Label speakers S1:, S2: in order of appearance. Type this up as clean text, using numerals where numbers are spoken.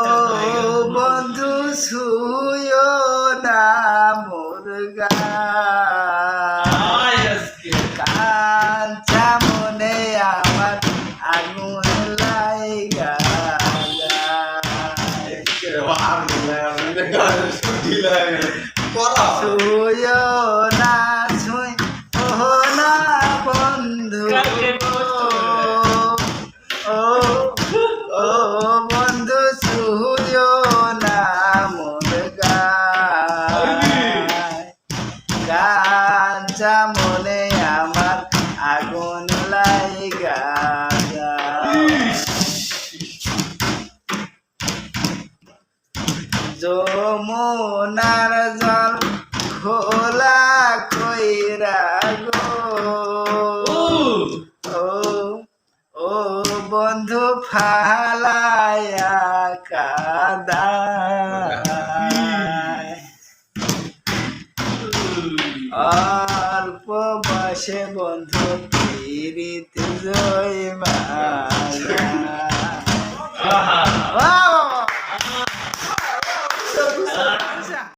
S1: ও বন্ধু ছুঁয়ো না মোর কাঞ্চা মনে আমার আগুন লাইগা ছুঁয়ো না ছুঁই ও না বন্ধু ও ও বন্ধু ছুঁয়ো না মোর কাঞ্চা মনে আমার আগুন লাইগা যমুনার জল খোলা কইরা গো ও বন্ধু ফালায়া কাদায় অল্প বয়সে বন্ধু পিরিত জয় মা